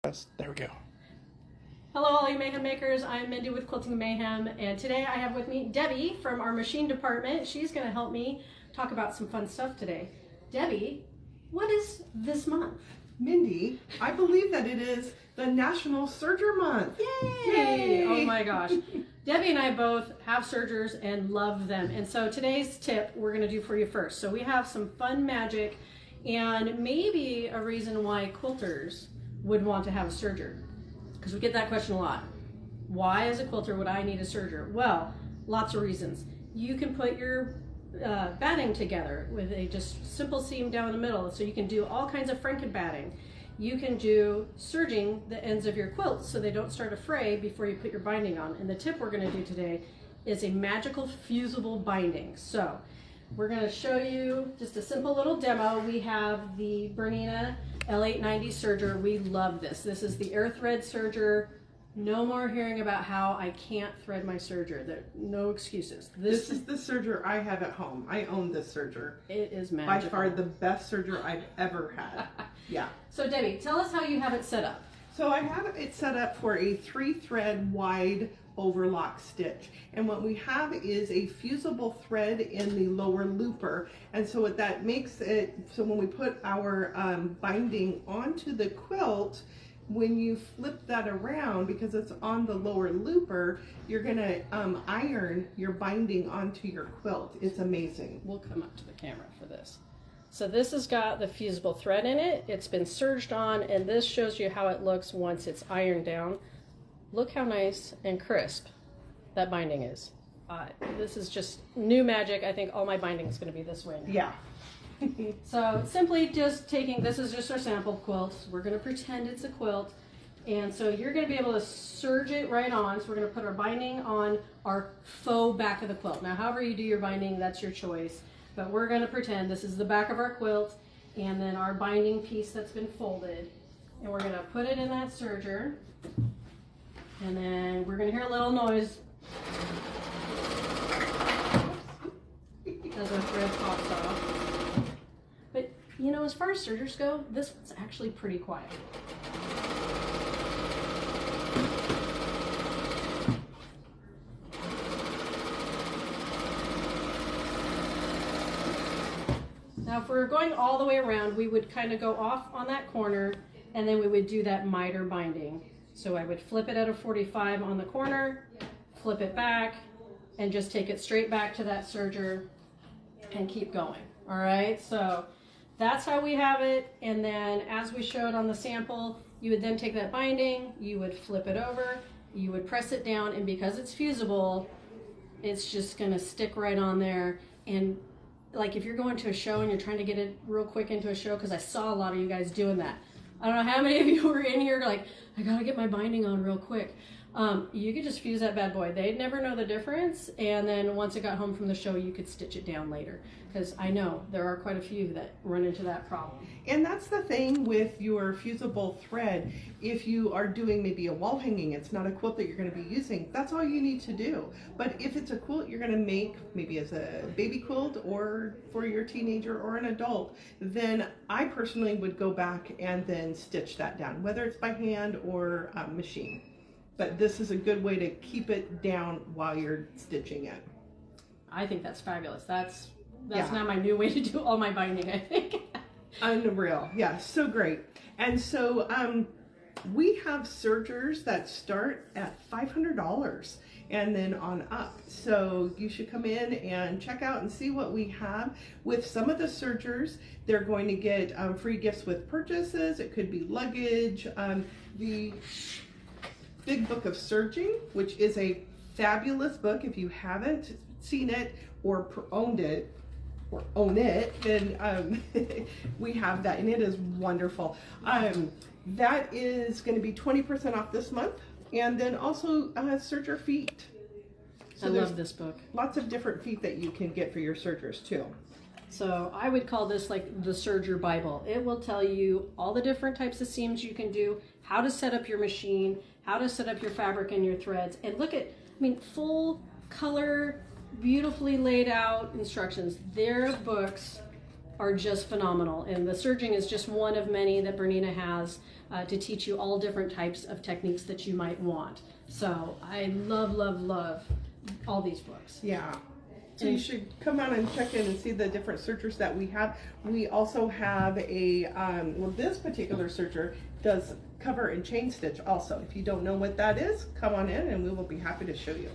There we go. Hello all you mayhem makers, I'm Mindy with Quilting Mayhem, and today I have with me Debbie from our machine department. She's going to help me talk about some fun stuff today. Debbie, what is this month? Mindy, I believe that it is the National Serger Month. Yay! Oh my gosh. Debbie and I both have sergers and love them, and so today's tip we're going to do for you first. So we have some fun magic and maybe a reason why quilters would want to have a serger. Because we get that question a lot. Why, as a quilter, would I need a serger? Well, lots of reasons. You can put your batting together with a just simple seam down the middle, so you can do all kinds of franken batting. You can do serging the ends of your quilts so they don't start a fray before you put your binding on. And the tip we're going to do today is a magical fusible binding. So we're going to show you just a simple little demo. We have the Bernina L890 serger. We love this. This is the air thread serger. No more hearing about how I can't thread my serger. No excuses. This is the serger I have at home. I own this serger. It is magical. By far the best serger I've ever had. Yeah. So Debbie, tell us how you have it set up. So I have it set up for a 3-thread wide overlock stitch, and what we have is a fusible thread in the lower looper, and so what that makes it, so when we put our binding onto the quilt, when you flip that around, because it's on the lower looper, you're gonna iron your binding onto your quilt. It's amazing. We'll come up to the camera for this. So this has got the fusible thread in it. It's been serged on, and this shows you how it looks once it's ironed down. Look how nice and crisp that binding is. This is just new magic. I think all my binding is going to be this way now. Yeah. So simply just taking, this is just our sample quilt. We're going to pretend it's a quilt. And so you're going to be able to serge it right on. So we're going to put our binding on our faux back of the quilt. Now, however you do your binding, that's your choice. But we're going to pretend this is the back of our quilt and then our binding piece that's been folded. And we're going to put it in that serger. And then we're going to hear a little noise as our thread pops off. But, you know, as far as sergers go, this one's actually pretty quiet. Now, if we're going all the way around, we would kind of go off on that corner, and then we would do that miter binding. So I would flip it at a 45 on the corner, flip it back, and just take it straight back to that serger and keep going. All right, so that's how we have it. And then as we showed on the sample, you would then take that binding, you would flip it over, you would press it down, and because it's fusible, it's just gonna stick right on there. And like if you're going to a show and you're trying to get it real quick into a show, because I saw a lot of you guys doing that. I don't know how many of you were in here like, I gotta get my binding on real quick. You could just fuse that bad boy. They'd never know the difference, and then once it got home from the show, you could stitch it down later. Because I know there are quite a few that run into that problem. And that's the thing with your fusible thread. If you are doing maybe a wall hanging, it's not a quilt that you're going to be using, that's all you need to do. But if it's a quilt you're going to make maybe as a baby quilt or for your teenager or an adult, then I personally would go back and then stitch that down, whether it's by hand or machine. But this is a good way to keep it down while you're stitching it. I think that's fabulous. That's now my new way to do all my binding, I think. Unreal. Yeah, so great. And so we have sergers that start at $500 and then on up. So you should come in and check out and see what we have. With some of the sergers, they're going to get free gifts with purchases. It could be luggage. The Big Book of Serging, which is a fabulous book. If you haven't seen it or owned it, or own it, then we have that, and it is wonderful. That is going to be 20% off this month, and then also serger feet. So I love this book. Lots of different feet that you can get for your sergers too. So I would call this like the serger Bible. It will tell you all the different types of seams you can do, how to set up your machine, how to set up your fabric and your threads, and look at, I mean, full color, beautifully laid out instructions. Their books are just phenomenal, and the serging is just one of many that Bernina has. to teach you all different types of techniques that you might want. So I love, love, love all these books. Yeah. So you should come out and check in and see the different sergers that we have. We also have a, well, this particular serger does cover and chain stitch also. If you don't know what that is, come on in and we will be happy to show you.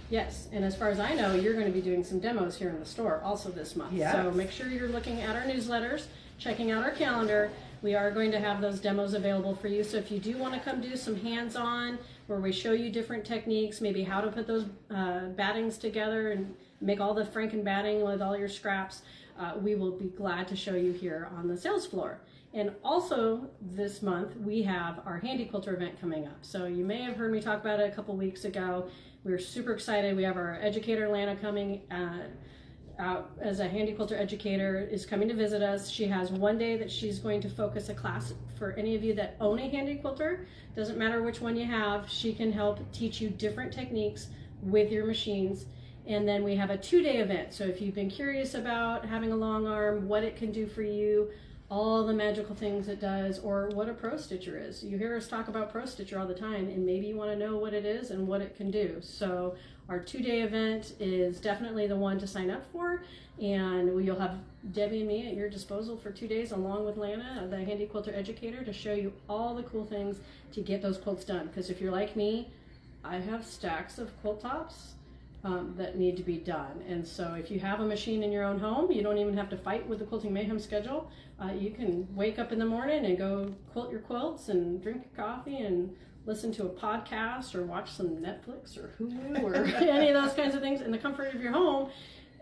Yes, and as far as I know, you're going to be doing some demos here in the store also this month. Yes. So make sure you're looking at our newsletters, checking out our calendar. We are going to have those demos available for you. So if you do want to come do some hands-on where we show you different techniques, maybe how to put those battings together and make all the Franken batting with all your scraps, we will be glad to show you here on the sales floor. And also this month we have our Handy Quilter event coming up. So you may have heard me talk about it a couple weeks ago. We're super excited. We have our educator Lana coming out as a Handy Quilter educator, is coming to visit us. She has one day that she's going to focus a class for any of you that own a Handy Quilter. Doesn't matter which one you have, she can help teach you different techniques with your machines. And then we have a 2-day event. So if you've been curious about having a long arm, what it can do for you, all the magical things it does, or what a Pro Stitcher is. You hear us talk about Pro Stitcher all the time, and maybe you want to know what it is and what it can do. So our 2-day event is definitely the one to sign up for, and you'll have Debbie and me at your disposal for 2 days, along with Lana, the Handy Quilter educator, to show you all the cool things to get those quilts done. Because if you're like me, I have stacks of quilt tops that need to be done. And so if you have a machine in your own home, you don't even have to fight with the Quilting Mayhem schedule. You can wake up in the morning and go quilt your quilts and drink your coffee and listen to a podcast or watch some Netflix or Hulu or any of those kinds of things in the comfort of your home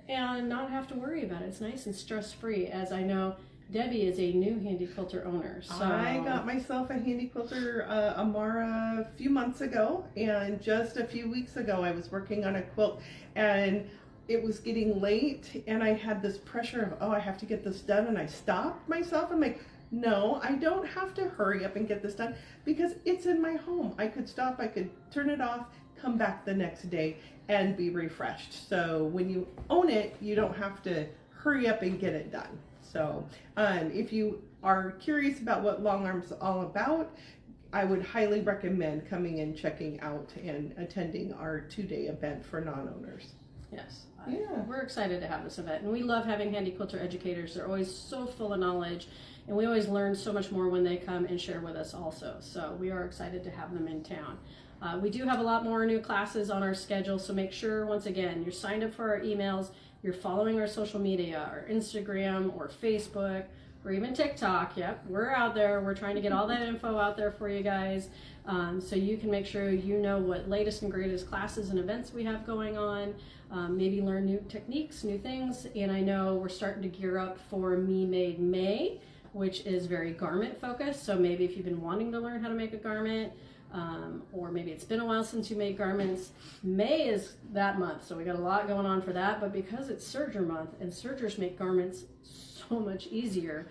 and not have to worry about it. It's nice and stress-free, as I know Debbie is a new Handy Quilter owner. So I got myself a Handy Quilter Amara a few months ago, and just a few weeks ago I was working on a quilt and it was getting late and I had this pressure of, oh, I have to get this done, and I stopped myself. I'm like, no, I don't have to hurry up and get this done because it's in my home. I could stop, I could turn it off, come back the next day and be refreshed. So when you own it, you don't have to hurry up and get it done. So if you are curious about what Long Arm's all about, I would highly recommend coming and checking out and attending our 2-day event for non-owners. Yes, yeah. We're excited to have this event, and we love having Handy Quilter educators. They're always so full of knowledge, and we always learn so much more when they come and share with us also. So we are excited to have them in town. We do have a lot more new classes on our schedule, so make sure, once again, you're signed up for our emails, you're following our social media, our Instagram or Facebook or even TikTok. Yep, we're out there. We're trying to get all that info out there for you guys, so you can make sure you know what latest and greatest classes and events we have going on, maybe learn new techniques, new things. And I know we're starting to gear up for Me Made May, which is very garment focused. So maybe if you've been wanting to learn how to make a garment, or maybe it's been a while since you made garments, May is that month, so we got a lot going on for that. But because it's serger month and sergers make garments so much easier,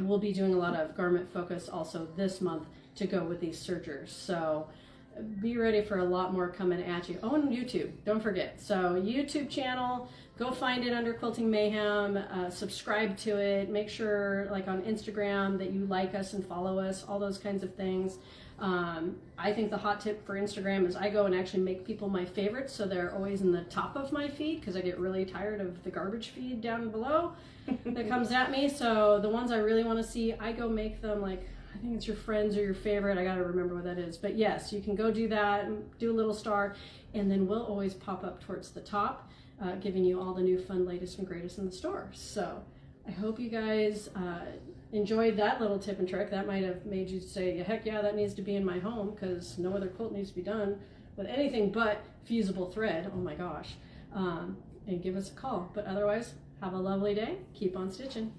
we'll be doing a lot of garment focus also this month to go with these sergers. So be ready for a lot more coming at you. Oh, and YouTube, don't forget. So YouTube channel, go find it under Quilting Mayhem, subscribe to it, make sure, like on Instagram, that you like us and follow us, all those kinds of things. I think the hot tip for Instagram is I go and actually make people my favorites, so they're always in the top of my feed, because I get really tired of the garbage feed down below that comes at me. So the ones I really want to see, I go make them like, I think it's your friends or your favorite. I got to remember what that is. But yes, you can go do that and do a little star, and then we'll always pop up towards the top, giving you all the new fun, latest and greatest in the store. So I hope you guys enjoyed that little tip and trick. That might have made you say, heck yeah, that needs to be in my home, because no other quilt needs to be done with anything but fusible thread. Oh my gosh. And give us a call. But otherwise, have a lovely day. Keep on stitching.